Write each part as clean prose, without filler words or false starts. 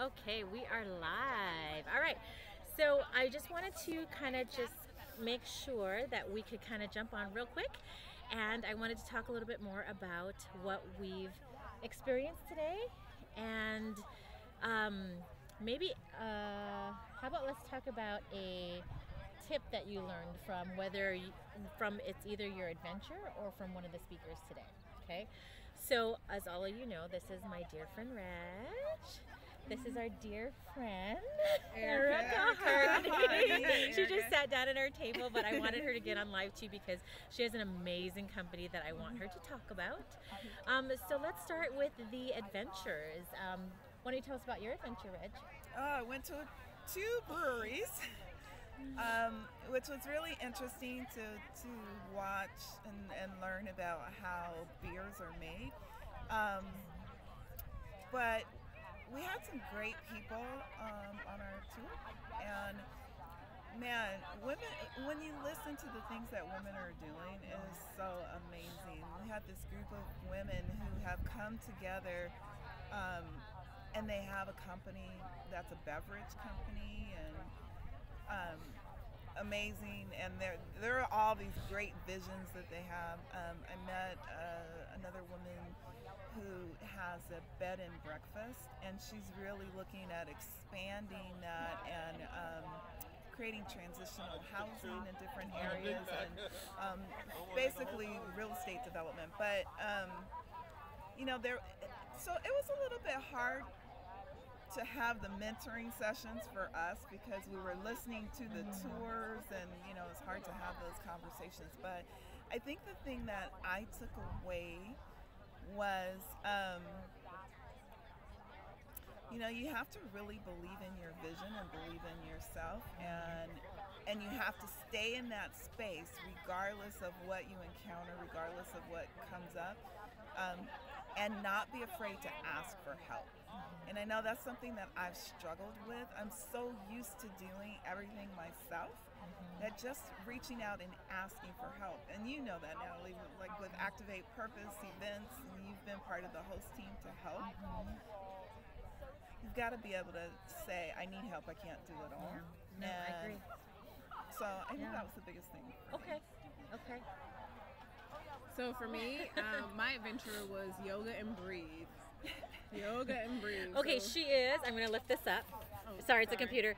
Okay, we are live. All right. So I just wanted to kind of just make sure that we could kind of jump on real quick. And I wanted to talk a little bit more about what we've experienced today. And maybe, how about let's talk about a tip that you learned from from it's either your adventure or from one of the speakers today. Okay, so as all of you know, this is my dear friend Reg. This is our dear friend Erica Harding. She just sat down at our table, but I wanted her to get on live too because she has an amazing company that I want her to talk about. So let's start with the adventures. Why don't you tell us about your adventure, Reg? I went to 2 breweries. Which was really interesting to watch and learn about how beers are made. But we had some great people on our tour, and man, women, when you listen to the things that women are doing, it is so amazing. We had this group of women who have come together, and they have a company that's a beverage company, and amazing, and there are all these great visions that they have. I met another woman who has a bed and breakfast, and she's really looking at expanding that and creating transitional housing in different areas and basically real estate development. But so it was a little bit hard to have the mentoring sessions for us because we were listening to the tours, and it's hard to have those conversations. But I think the thing that I took away was you have to really believe in your vision and believe in yourself, and you have to stay in that space regardless of what you encounter, regardless of what comes up, and not be afraid to ask for help. And I know that's something that I've struggled with. I'm so used to doing everything myself that just reaching out and asking for help. And you know that, Natalie, like with Activate Purpose events, and you've been part of the host team to help. You've got to be able to say, I need help, I can't do it all. Yeah. No, I agree. So I think that was the biggest thing for me. Okay. So for me, my adventure was yoga and breathe. Yoga and breathe. Okay, so. she is. I'm going to lift this up. Sorry, it's a computer.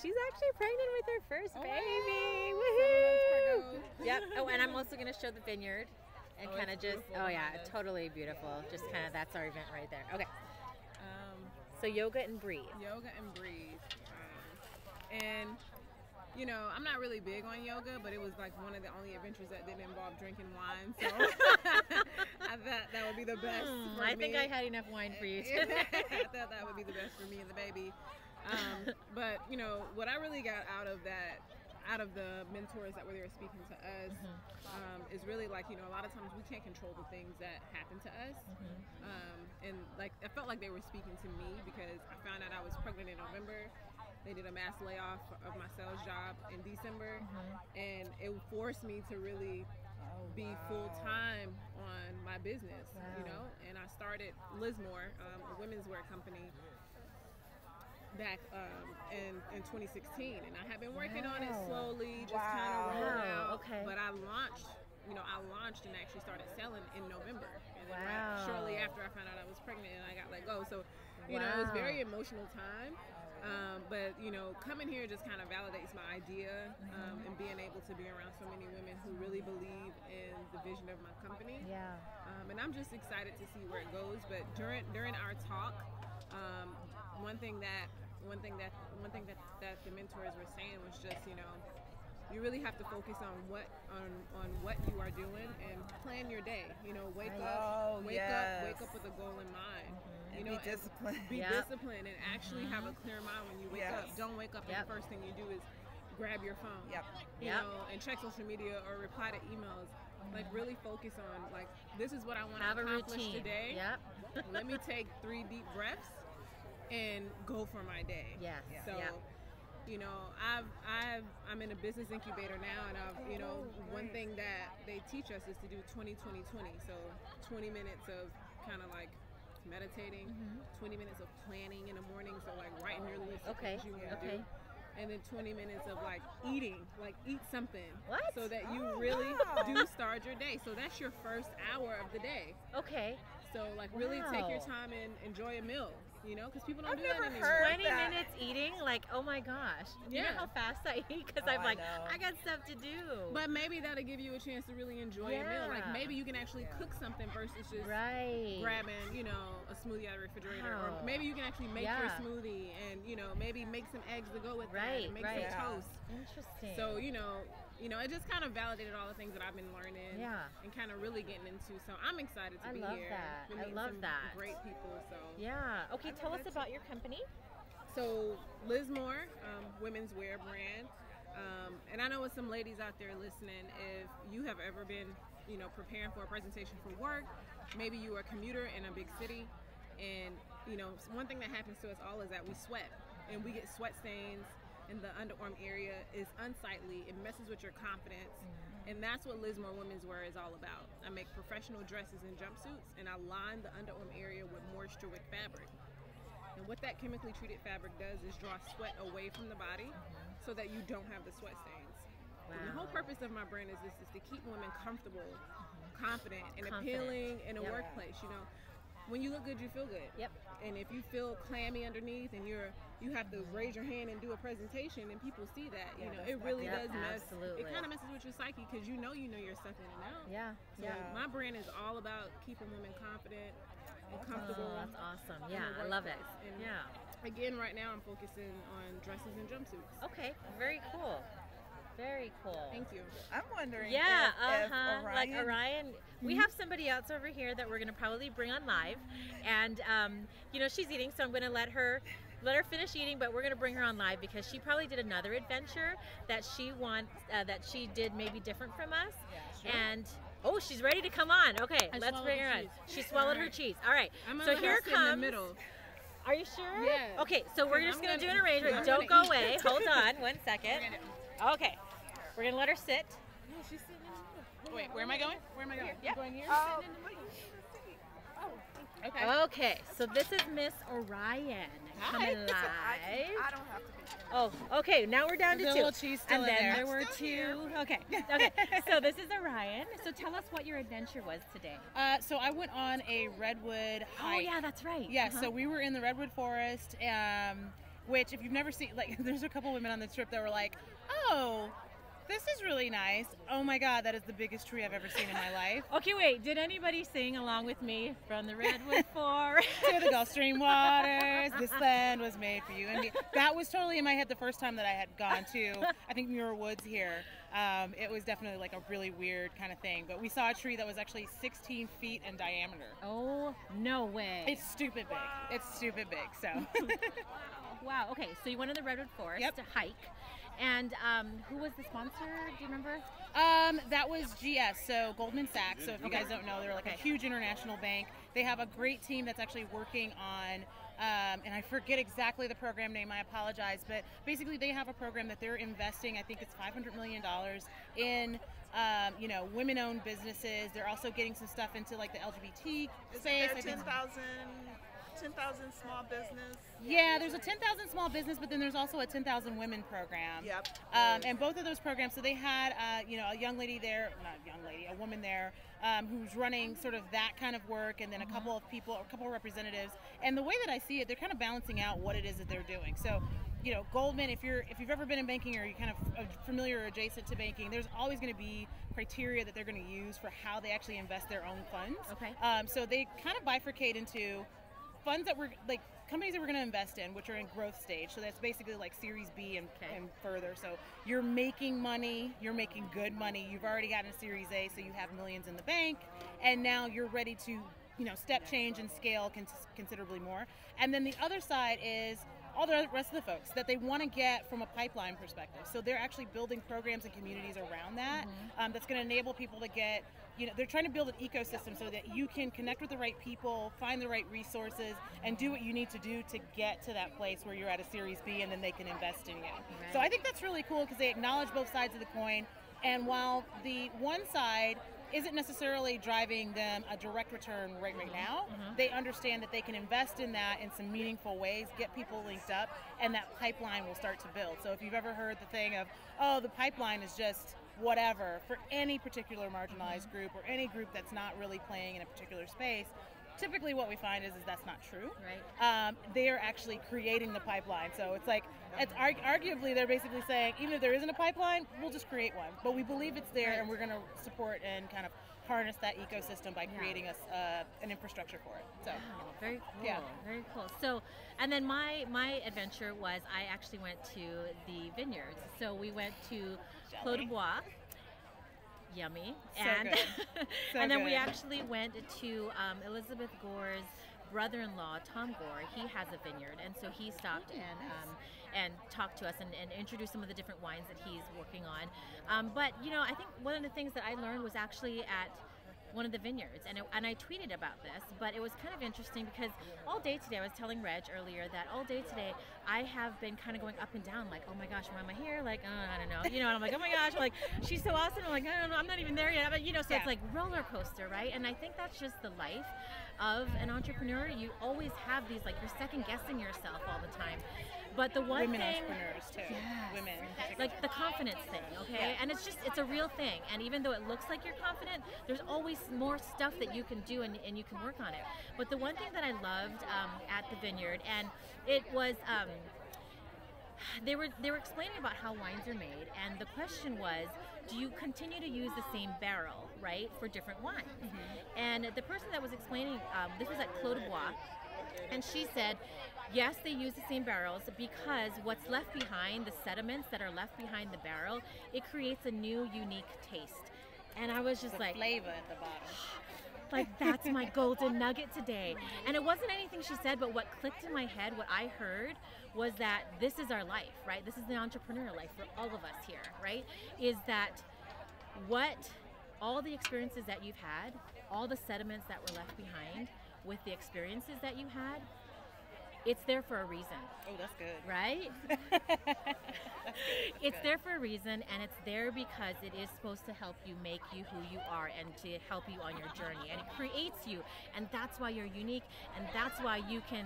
She's actually pregnant with her first baby. Woohoo! Yep. Oh, and I'm also going to show the vineyard and kind of just, totally beautiful. Just kind of, that's our event right there. Okay. So yoga and breathe. Yoga and breathe. And I'm not really big on yoga, but it was like one of the only adventures that didn't involve drinking wine. So I thought that would be the best for me. I think I had enough wine for you too. I thought that would be the best for me and the baby. But what I really got out of the mentors that were there speaking to us, is really like, a lot of times we can't control the things that happen to us. And like, I felt like they were speaking to me because I found out I was pregnant in November. They did a mass layoff of my sales job in December, and it forced me to really be full-time on my business, and I started Lizzmore, a womenswear company, back in 2016, and I have been working on it slowly, just kind of rolling out. Okay. But I launched and actually started selling in November, and then right shortly after I found out I was pregnant and I got let go. So it was a very emotional time. But coming here just kind of validates my idea, and being able to be around so many women who really believe in the vision of my company. Yeah. And I'm just excited to see where it goes. But during our talk, one thing that the mentors were saying was just, you really have to focus on what you are doing and plan your day. Wake up with a goal in mind. And be disciplined. Be disciplined and actually have a clear mind when you wake up. Don't wake up and the first thing you do is grab your phone. And check social media or reply to emails. Like, really focus on, like, this is what I want to accomplish today. Let me take 3 deep breaths and go for my day. So I'm in a business incubator now, and one thing that they teach us is to do 20-20-20. So 20 minutes of kind of like meditating, 20 minutes of planning in the morning, so like writing your list of things you want to do. And then 20 minutes of like eating, like eat something. What? So that you really do start your day. So that's your first hour of the day. Okay. So like really take your time and enjoy a meal, you know, because people don't do that anymore. 20 minutes eating, like, oh my gosh. You know how fast I eat? Because I'm like, I got stuff to do. But maybe that'll give you a chance to really enjoy a meal. Like maybe you can actually cook something versus just grabbing, you know, a smoothie out of the refrigerator. Or maybe you can actually make your smoothie and, you know, maybe make some eggs to go with that and make some toast. Interesting. So, you know, it just kind of validated all the things that I've been learning and kind of really getting into. So I'm excited to be here. I love that. Great people. So Okay, tell us about your company. So Lizzmore, Womenswear brand. And I know with some ladies out there listening, if you have ever been, you know, preparing for a presentation for work, maybe you are a commuter in a big city, and you know, one thing that happens to us all is that we sweat and we get sweat stains. And the underarm area is unsightly. It messes with your confidence. And that's what Lizzmore Womenswear is all about. I make professional dresses and jumpsuits, and I line the underarm area with moisture with fabric. And what that chemically treated fabric does is draw sweat away from the body so that you don't have the sweat stains. And the whole purpose of my brand is to keep women comfortable, confident, and appealing in a workplace. You know, when you look good, you feel good. And if you feel clammy underneath and you have to raise your hand and do a presentation and people see that, you know, it really does mess. It kind of messes with your psyche because you know your stuff in and out. So my brand is all about keeping women confident and comfortable. That's awesome. I love it. And again, right now I'm focusing on dresses and jumpsuits. Okay, very cool. Very cool. Thank you. I'm wondering if Orion... like Orion, we have somebody else over here that we're going to probably bring on live, and you know, she's eating, so I'm going to let her finish eating, but we're going to bring her on live because she probably did another adventure that she she did maybe different from us. And oh, she's ready to come on. Okay, let's bring her on. She swallowed her cheese. All right, so here comes. In the middle. Are you sure? Yeah. Okay, so we're just going to do an arrangement. Don't go away. Hold on 1 second. Okay, we're going to let her sit. No, she's sitting in the middle. Wait, where am I going? Where am I going? Yep. Going here? Okay, so this is Miss Orion coming live. I don't have to be. Oh, okay, now we're down to There's two. a little cheese still and in then there. there were two. Okay, so this is Orion. So tell us what your adventure was today. So I went on a redwood hike. Oh yeah, that's right. Yeah, so we were in the redwood forest, which if you've never seen, like, there's a couple women on the trip that were like, oh, this is really nice. Oh my God, that is the biggest tree I've ever seen in my life. Okay, wait, did anybody sing along with me from the redwood forest? To the Gulf Stream waters, this land was made for you and me. That was totally in my head the first time that I had gone to, I think, Muir Woods here. It was definitely like a really weird kind of thing, but we saw a tree that was actually 16 feet in diameter. Oh, no way. It's stupid big. It's stupid big, so. Wow, okay, so you went in the redwood forest to hike. And who was the sponsor? Do you remember? That was GS, so Goldman Sachs. So if you guys don't know, they're like a huge international bank. They have a great team that's actually working on, and I forget exactly the program name, I apologize, but basically they have a program that they're investing, I think it's $500 million in, you know, women-owned businesses. They're also getting some stuff into like the LGBT space. 10,000 small business. Yeah, there's a 10,000 small business, but then there's also a 10,000 women program. Yep. And both of those programs, so they had, you know, a young lady there, not a young lady, a woman there, who's running sort of that kind of work, and then a couple of people, a couple of representatives. And the way that I see it, they're kind of balancing out what it is that they're doing. So, you know, Goldman, if you've ever been in banking or you're kind of familiar or adjacent to banking, there's always going to be criteria that they're going to use for how they actually invest their own funds. Okay. So they kind of bifurcate into funds that we're like companies that we're going to invest in, which are in growth stage. So that's basically like Series B and further. So you're making money, you're making good money. You've already gotten a Series A, so you have millions in the bank, and now you're ready to, you know, step change and scale considerably more. And then the other side is all the rest of the folks that they want to get from a pipeline perspective. So they're actually building programs and communities around that. That's going to enable people to get, you know, they're trying to build an ecosystem so that you can connect with the right people, find the right resources, and do what you need to do to get to that place where you're at a Series B, and then they can invest in you. So I think that's really cool because they acknowledge both sides of the coin. And while the one side isn't necessarily driving them a direct return right now. They understand that they can invest in that in some meaningful ways, get people linked up, and that pipeline will start to build. So if you've ever heard the thing of, oh, the pipeline is just whatever for any particular marginalized group or any group that's not really playing in a particular space, typically what we find is that's not true. Right. They are actually creating the pipeline. So it's like, it's arguably they're basically saying, even if there isn't a pipeline, we'll just create one. But we believe it's there, and we're going to support and kind of harness that ecosystem by creating an infrastructure for it. So very cool. Very cool. So, and then my adventure was I actually went to the vineyards. So we went to Clos de Bois. Yummy. So and good. So and then we good. actually went to Elizabeth Gore's brother-in-law, Tom Gore. He has a vineyard, and so he stopped and talked to us and introduced some of the different wines that he's working on. But you know, I think one of the things that I learned was actually at one of the vineyards, and I tweeted about this, but it was kind of interesting because all day today, I was telling Reg earlier that all day today I have been kind of going up and down, like, oh my gosh, why am I here? Like, I don't know, you know, and I'm like, oh my gosh, like, she's so awesome. I'm like, I don't know, I'm not even there yet, but you know, so it's like roller coaster, right? And I think that's just the life of an entrepreneur. You always have these, like, you're second guessing yourself all the time. But the one women thing, entrepreneurs too. Women, like the confidence thing, okay? And it's a real thing. And even though it looks like you're confident, there's always more stuff that you can do and you can work on it. But the one thing that I loved at the vineyard, and it was, they were explaining about how wines are made, and the question was, do you continue to use the same barrel, right, for different wines? And the person that was explaining, this was at Clos de Bois, and she said, yes, they use the same barrels because what's left behind, the sediments that are left behind the barrel, it creates a new, unique taste. And I was just the like, flavor at the bottom. like, that's my golden nugget today. And it wasn't anything she said, but what clicked in my head, what I heard, was that this is our life, right? This is the entrepreneur life for all of us here, right? Is that what all the experiences that you've had, all the sediments that were left behind with the experiences that you had, it's there for a reason. Oh, that's good. Right? It's there for a reason, and it's there because it is supposed to help you make you who you are and to help you on your journey. And it creates you, and that's why you're unique, and that's why you can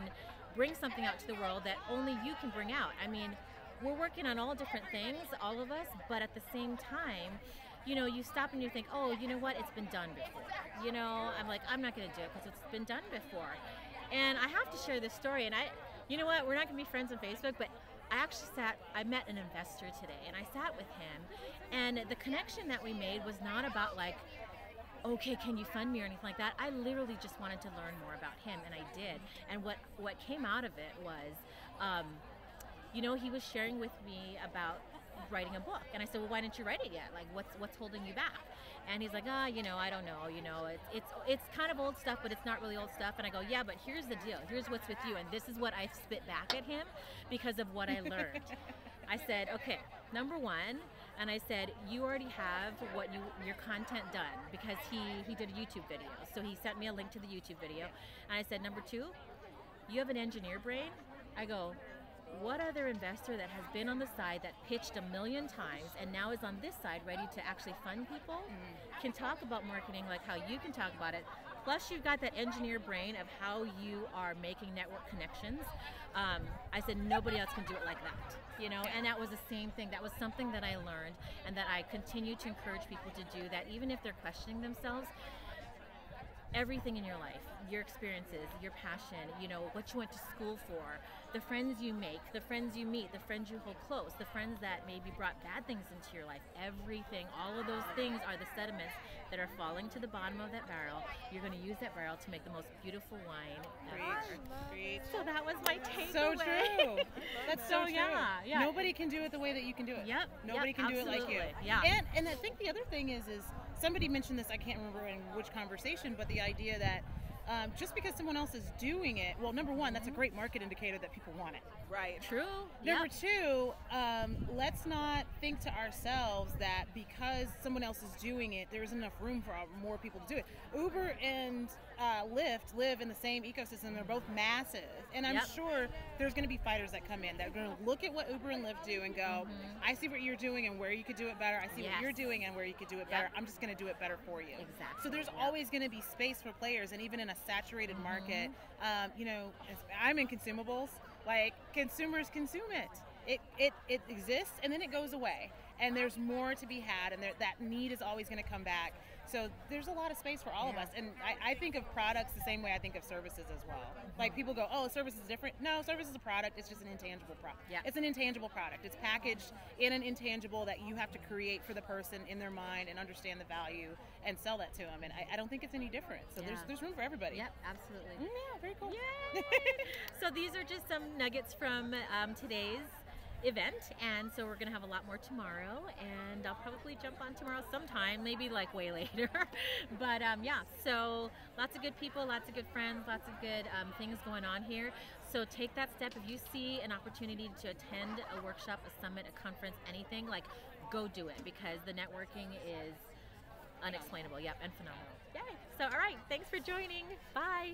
bring something out to the world that only you can bring out. I mean, we're working on all different things, all of us, but at the same time, you know, you stop and you think, oh, you know what, it's been done before. You know, I'm like, I'm not going to do it because it's been done before. And I have to share this story, and you know what, we're not going to be friends on Facebook, but I met an investor today, and I sat with him, and the connection that we made was not about like, okay, can you fund me or anything like that. I literally just wanted to learn more about him, and I did. And what came out of it was, you know, he was sharing with me about writing a book, and I said, well, why didn't you write it yet? Like, what's holding you back? And he's like, you know, I don't know, you know, it's kind of old stuff, but it's not really old stuff. And I go, yeah, but here's the deal. Here's what's with you. And this is what I spit back at him because of what I learned. I said, okay, number one, and I said, you already have your content done because he did a YouTube video. So he sent me a link to the YouTube video. And I said, number two, you have an engineer brain. I go, what other investor that has been on the side that pitched 1 million times and now is on this side ready to actually fund people can talk about marketing like how you can talk about it? Plus you've got that engineer brain of how you are making network connections. I said nobody else can do it like that, you know, and that was the same thing. That was something that I learned and that I continue to encourage people to do, that even if they're questioning themselves, everything in your life, your experiences, your passion, you know, what you went to school for, the friends you make, the friends you meet, the friends you hold close, the friends that maybe brought bad things into your life, everything, all of those things are the sediments that are falling to the bottom of that barrel. You're going to use that barrel to make the most beautiful wine ever. Preach. So that was my takeaway. So true. That's so true. Yeah. Nobody can do it the way that you can do it. Yep. Nobody can do it like you. Yeah. And I think the other thing is somebody mentioned this, I can't remember in which conversation, but the idea that just because someone else is doing it, well, number one, that's a great market indicator that people want it. Right. True. Number two, let's not think to ourselves that because someone else is doing it, there isn't enough room for more people to do it. Uber and Lyft live in the same ecosystem. They're both massive. And I'm sure there's going to be fighters that come in that are going to look at what Uber and Lyft do and go, I see what you're doing and where you could do it better. I see what you're doing and where you could do it better. I'm just going to do it better for you. Exactly. So there's always going to be space for players. And even in a saturated market, you know, I'm in consumables. Like, consumers consume it. It exists and then it goes away. And there's more to be had, and that need is always going to come back. So there's a lot of space for all of us. And I think of products the same way I think of services as well. Like, people go, oh, service is different. No, service is a product. It's just an intangible product. It's an intangible product. It's packaged in an intangible that you have to create for the person in their mind and understand the value and sell that to them. And I don't think it's any different. So there's room for everybody. Yep, absolutely. Yeah, very cool. Yay! So these are just some nuggets from today's event, and so we're gonna have a lot more tomorrow, and I'll probably jump on tomorrow sometime, maybe like way later. But yeah, so lots of good people, lots of good friends, lots of good things going on here. So take that step. If you see an opportunity to attend a workshop, a summit, a conference, anything, like, go do it, because the networking is unexplainable. Yep, and phenomenal. Yay! So all right, thanks for joining. Bye.